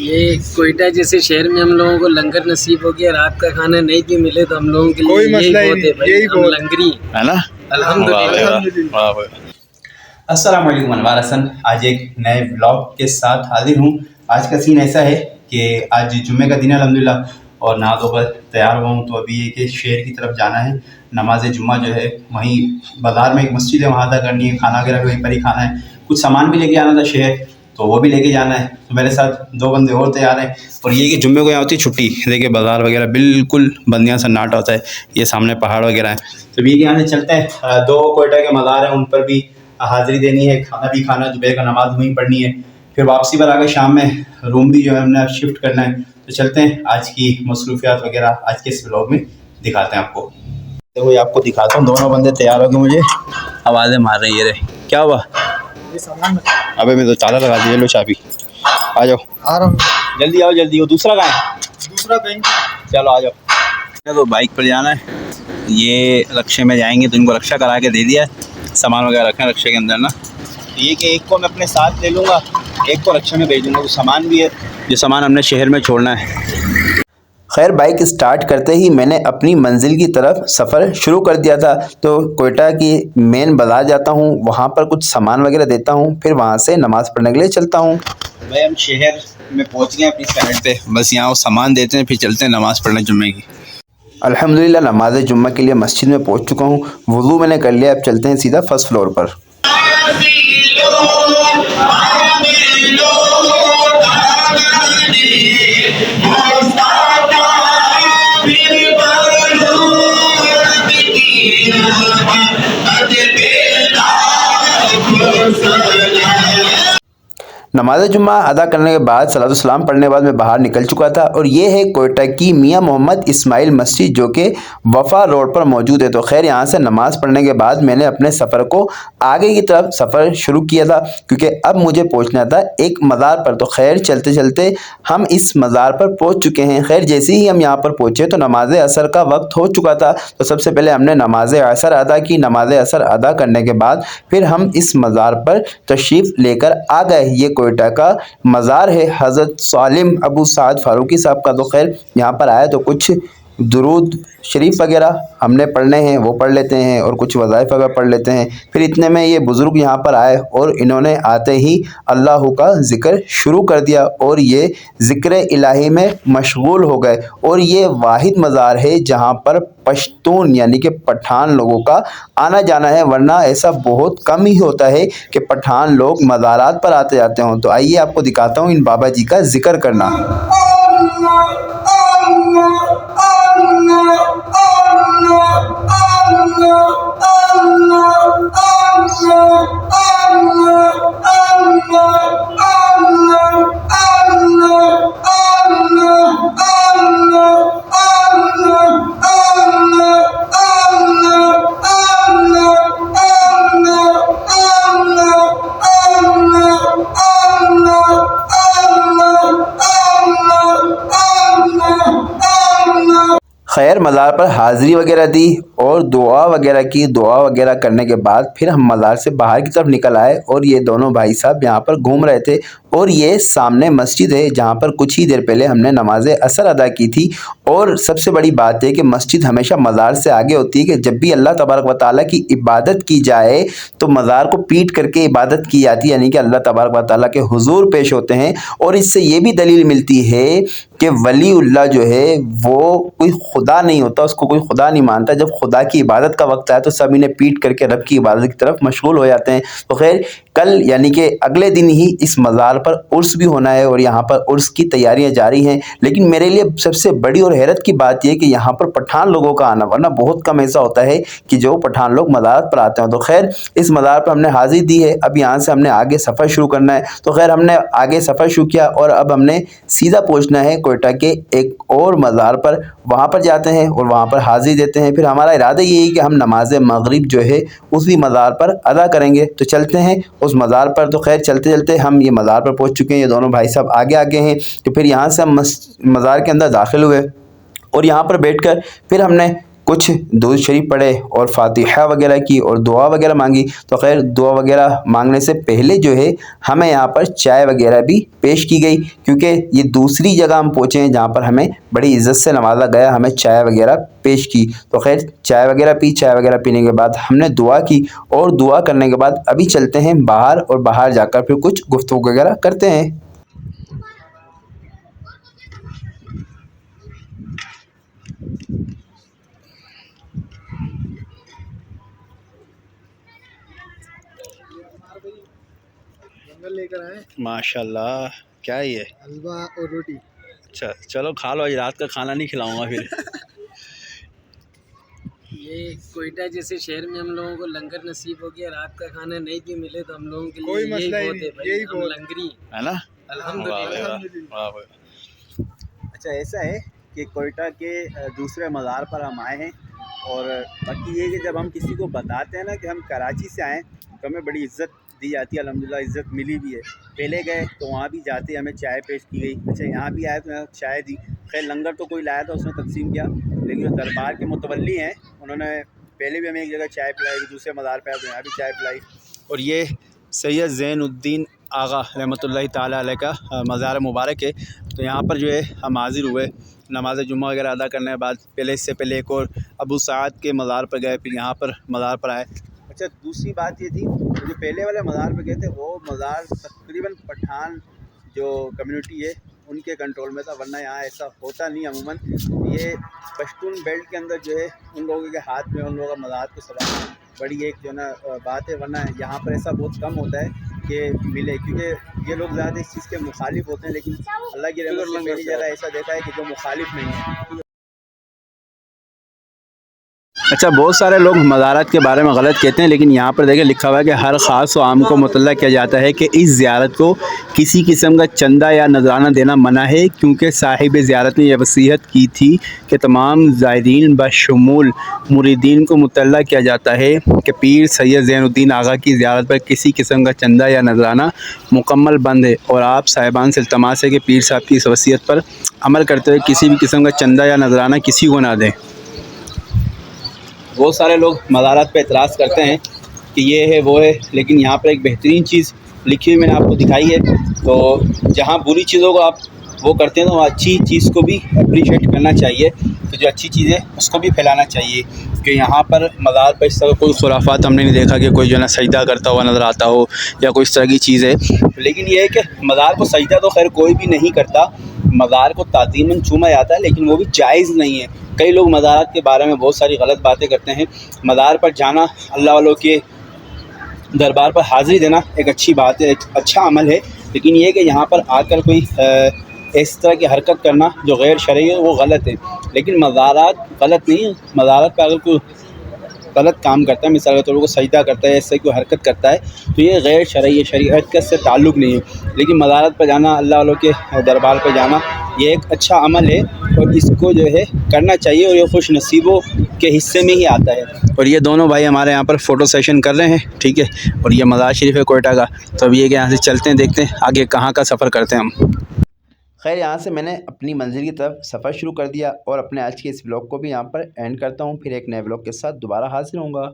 ये कोयटा जैसे शहर में हम लोगों को लंगर नसीब हो गया, रात का खाना नहीं भी मिले तो हम लोगों के लिए यही बहुत है भाई, हम लंगरी है ना। अल्हम्दुलिल्लाह। अस्सलाम वालेकुम अनवार हसन, आज एक नए ब्लॉग के साथ हाजिर हूँ। आज का सीन ऐसा है कि आज जुम्मे का दिन है अल्हम्दुलिल्लाह, और नहा धोकर तैयार हुआ हूँ। तो अभी एक शहर की तरफ जाना है, नमाज जुम्मा जो है वहीं बाज़ार में एक मस्जिद है वहाँ अदा करनी है, खाना वगैरह भी वहीं पर ही खाना है। कुछ सामान भी लेके आना था शहर, तो वो भी लेके जाना है। तो मेरे साथ दो बंदे और तैयार हैं। और ये कि जुम्मे को यहाँ होती है छुट्टी, देखिए बाज़ार वगैरह बिल्कुल बंदियाँ सन्नाटा होता है, ये सामने पहाड़ वगैरह हैं। तो ये कि यहाँ से चलते हैं, दो कोयटा के मज़ार हैं, उन पर भी हाज़िरी देनी है, खाना भी खाना, दोपहर का नमाज वहीं पढ़नी है, फिर वापसी पर आकर शाम में रूम भी जो है हमने शिफ्ट करना है। तो चलते हैं, आज की मसरूफियात वगैरह आज के इस व्लॉग में दिखाते हैं आपको। देखो ये आपको दिखाता हूँ, दोनों बंदे तैयार हो गए, मुझे आवाज़ें मार रही है। ये क्या हुआ? अबे मैं तो ताला लगा दिया। लो चाबी, आ जाओ। आ रहा हूँ, जल्दी आओ जल्दी। वो दूसरा कहाँ है? दूसरा कहीं। चलो आ जाओ। तो बाइक पर जाना है, ये रक्शे में जाएंगे तो इनको रक्षा करा के दे दिया है, सामान वगैरह रखना रक्शे के अंदर ना। तो ये कि एक को मैं अपने साथ ले लूँगा, एक को रक्षा में भेज दूँगा। तो सामान भी है, जो सामान हमने शहर में छोड़ना है। खैर बाइक स्टार्ट करते ही मैंने अपनी मंजिल की तरफ सफ़र शुरू कर दिया था। तो कोयटा की मेन बाज़ार जाता हूँ, वहाँ पर कुछ सामान वगैरह देता हूँ, फिर वहाँ से नमाज़ पढ़ने के लिए चलता हूँ। भाई हम शहर में पहुँच गए अपनी साइड पे, बस यहाँ वो सामान देते हैं, फिर चलते हैं नमाज़ पढ़ने जुम्मे की। अल्हम्दुलिल्लाह नमाज जुम्मा के लिए मस्जिद में पहुँच चुका हूँ, वुज़ू मैंने कर लिया। अब चलते हैं सीधा फर्स्ट फ्लोर पर। नमाज जुम्मा अदा करने के बाद सलातो सलाम पढ़ने के बाद मैं बाहर निकल चुका था, और ये है कोयटा की मियाँ मोहम्मद इस्माइल मस्जिद, जो कि वफ़ा रोड पर मौजूद है। तो खैर यहाँ से नमाज़ पढ़ने के बाद मैंने अपने सफ़र को आगे की तरफ सफ़र शुरू किया था, क्योंकि अब मुझे पहुँचना था एक मज़ार पर। तो खैर चलते चलते हम इस मज़ार पर पहुँच चुके हैं। खैर जैसे ही हम यहाँ पर पहुँचे तो नमाज असर का वक्त हो चुका था। तो सबसे पहले हमने नमाज असर अदा की। नमाज असर अदा करने के बाद फिर हम इस मज़ार पर तशरीफ़ लेकर आ गए। ये कोयटा का मज़ार है हज़रत सालिम अबू साद फारूकी साहब का। तो खैर यहाँ पर आए तो कुछ दुरूद शरीफ वगैरह हमने पढ़ने हैं, वो पढ़ लेते हैं, और कुछ वज़ाइफ वगैरह पढ़ लेते हैं। फिर इतने में ये बुज़ुर्ग यहाँ पर आए और इन्होंने आते ही अल्लाह का ज़िक्र शुरू कर दिया, और ये ज़िक्र इलाही में मशगूल हो गए। और ये वाहिद मज़ार है जहाँ पर पश्तून यानी कि पठान लोगों का आना जाना है, वरना ऐसा बहुत कम ही होता है कि पठान लोग मज़ारात पर आते जाते हों। तो आइए आपको दिखाता हूँ इन बाबा जी का ज़िक्र करना। खैर मज़ार पर हाज़िरी वगैरह दी और दुआ वगैरह की। दुआ वगैरह करने के बाद फिर हम मज़ार से बाहर की तरफ निकल आए, और ये दोनों भाई साहब यहाँ पर घूम रहे थे। और ये सामने मस्जिद है जहाँ पर कुछ ही देर पहले हमने नमाज असर अदा की थी। और सबसे बड़ी बात है कि मस्जिद हमेशा मज़ार से आगे होती है, कि जब भी अल्लाह तबारक व तआला की इबादत की जाए तो मज़ार को पीट करके इबादत की जाती है, यानी कि अल्लाह तबारक व तआला के हुजूर पेश होते हैं। और इससे ये भी दलील मिलती है कि वलीउल्लाह जो है वो कोई खुदा नहीं होता, उसको कोई खुदा नहीं मानता। जब खुदा की इबादत का वक्त आए तो सब इन्हें पीट करके रब की इबादत की तरफ मशगूल हो जाते हैं। तो खैर कल यानी कि अगले दिन ही इस मज़ार पर उर्स भी होना है, और यहाँ पर उर्स की तैयारियाँ जारी हैं। लेकिन मेरे लिए सबसे बड़ी और हैरत की बात यह है कि यहाँ पर पठान लोगों का आना, वरना बहुत कम ऐसा होता है कि जो पठान लोग मज़ार पर आते हैं। तो खैर इस मज़ार पर हमने हाज़िरी दी है, अब यहाँ से हमने आगे सफ़र शुरू करना है। तो खैर हमने आगे सफ़र शुरू किया, और अब हमने सीधा पहुँचना है कोयटा के एक और मज़ार पर। वहाँ पर जाते हैं और वहाँ पर हाज़िरी देते हैं। फिर हमारा इरादा ये है कि हम नमाज मगरिब जो है उसी मज़ार पर अदा करेंगे। तो चलते हैं उस मज़ार पर। तो खैर चलते चलते हम ये मज़ार पर पहुँच चुके हैं, ये दोनों भाई साहब आगे आगे हैं। तो फिर यहाँ से हम मज़ार के अंदर दाखिल हुए, और यहाँ पर बैठकर फिर हमने कुछ दुरूद शरीफ पढ़े और फातिहा वगैरह की और दुआ वगैरह मांगी। तो खैर दुआ वगैरह मांगने से पहले जो है हमें यहाँ पर चाय वगैरह भी पेश की गई, क्योंकि ये दूसरी जगह हम पहुँचे हैं जहाँ पर हमें बड़ी इज़्ज़त से नवाजा गया, हमें चाय वगैरह पेश की। तो खैर चाय वगैरह पी, चाय वगैरह पीने के बाद हमने दुआ की और दुआ करने के बाद अभी चलते हैं बाहर और बाहर जाकर फिर कुछ गुफ्तगू वगैरह करते हैं। लेकर आए माशाल्लाह, क्या है ये? हलवा और रोटी। अच्छा चलो खा लो, आज रात का खाना नहीं खिलाऊंगा फिर। ये कोयटा जैसे शहर में हम लोगों को लंगर नसीब हो गया, रात का खाना नहीं भी मिले तो हम लोगों के लिए कोई मसला ही बहुत है भाई, यही हम बहुत लंगरी है ना? अल्हम्दुलिल्लाह। अच्छा ऐसा है कि कोयटा के दूसरे मज़ार पर हम आए हैं, और बाकी ये कि जब हम किसी को बताते हैं ना कि हम कराची से आए तो हमें बड़ी इज़्ज़त दी जाती है, अल्हम्दुलिल्लाह इज़्ज़त मिली भी है। पहले गए तो वहाँ भी जाते हमें चाय पेश की गई, अच्छा यहाँ भी आए तो यहाँ चाय दी। खैर लंगर तो कोई लाया था उसने तकसीम किया, लेकिन जो दरबार के मुतवल्ली हैं उन्होंने पहले भी हमें एक जगह चाय पिलाई, दूसरे मज़ार पर आए तो यहाँ भी चाय पिलाई। और ये सैयद ज़ैनुद्दीन आगा रहमतुल्लाहि ताला अलैह का मज़ार मुबारक है। तो यहाँ पर जो है हम हाज़िर हुए नमाज जुम्मा वगैरह अदा करने के बाद। पहले इससे पहले एक और अबू साद के मज़ार पर गए, फिर यहाँ पर मज़ार पर आए। अच्छा दूसरी बात ये थी, जो पहले वाले मज़ार पे गए थे वो मज़ार तकरीबन पठान जो कम्युनिटी है उनके कंट्रोल में था, वरना यहाँ ऐसा होता नहीं अमूमन। ये पश्तून बेल्ट के अंदर जो है उन लोगों के हाथ में उन लोगों का मज़ार को संभालना बड़ी एक जो ना बात है, वरना यहाँ पर ऐसा बहुत कम होता है कि मिले, क्योंकि ये लोग ज़्यादा इस चीज़ के मुखालिफ होते हैं। लेकिन अल्लाह की रहमत से पहली जगह ऐसा देखा है कि जो मुखालिफ नहीं है। अच्छा बहुत सारे लोग मज़ारात के बारे में गलत कहते हैं, लेकिन यहाँ पर देखिए लिखा हुआ है कि हर ख़ास व आम को मुतल्ला किया जाता है कि इस ज़ियारत को किसी किस्म का चंदा या नजराना देना मना है, क्योंकि साहिब ज़ियारत ने यह वसीयत की थी कि तमाम ज़ायरीन बशमूल मुरीदीन को मुतल्ला किया जाता है कि पीर सैयद ज़ैनुद्दीन आगा की ज़ियारत पर किसी किस्म का चंदा या नजराना मुकम्मल बंद है, और आप साहिबान से इल्तमास है कि पीर साहब की इस वसीयत पर अमल करते हुए किसी भी किस्म का चंदा या नजराना किसी को ना दें। बहुत सारे लोग मज़ारात पे एतराज़ करते हैं कि ये है वो है, लेकिन यहाँ पर एक बेहतरीन चीज़ लिखी हुई मैंने आपको दिखाई है। तो जहाँ बुरी चीज़ों को आप वो करते हैं तो अच्छी चीज़ को भी अप्रिशिएट करना चाहिए, तो जो अच्छी चीज़ है उसको भी फैलाना चाहिए। कि यहाँ पर मज़ार पर इस तरह कोई खुराफात हमने नहीं देखा कि कोई जो है ना सजदा करता हुआ नज़र आता हो या कोई इस तरह की चीज़ है। लेकिन ये है कि मज़ार को सजदा तो खैर कोई भी नहीं करता, मज़ार को ताज़ीमन चूमा जाता है, लेकिन वो भी जायज़ नहीं है। कई लोग मज़ारात के बारे में बहुत सारी गलत बातें करते हैं। मज़ार पर जाना, अल्लाह वालों के दरबार पर हाज़िरी देना एक अच्छी बात है, एक अच्छा अमल है, लेकिन ये कि यहाँ पर आकर कोई इस तरह की हरकत करना जो गैर शरई है वो गलत है। लेकिन मज़ारात गलत नहीं है, मज़ारात पर अगर कोई गलत काम करता है, मिसाल के तौर पर सजदा करता है, ऐसे कोई हरकत करता है तो ये गैर शरई है, शरीयत से ताल्लुक़ नहीं है। लेकिन मज़ारात पर जाना, अल्लाह वालों के दरबार पर जाना ये एक अच्छा अमल है और इसको जो है करना चाहिए, और ये खुश नसीबों के हिस्से में ही आता है। और ये दोनों भाई हमारे यहाँ पर फ़ोटो सेशन कर रहे हैं, ठीक है। और ये मज़ार शरीफ है कोयटा का, तो अब ये कि यहाँ से चलते हैं, देखते हैं आगे कहाँ का सफ़र करते हैं हम। खैर यहाँ से मैंने अपनी मंजिल की तरफ सफ़र शुरू कर दिया और अपने आज के इस व्लॉग को भी यहाँ पर एंड करता हूँ। फिर एक नए व्लॉग के साथ दोबारा हाजिर होऊंगा।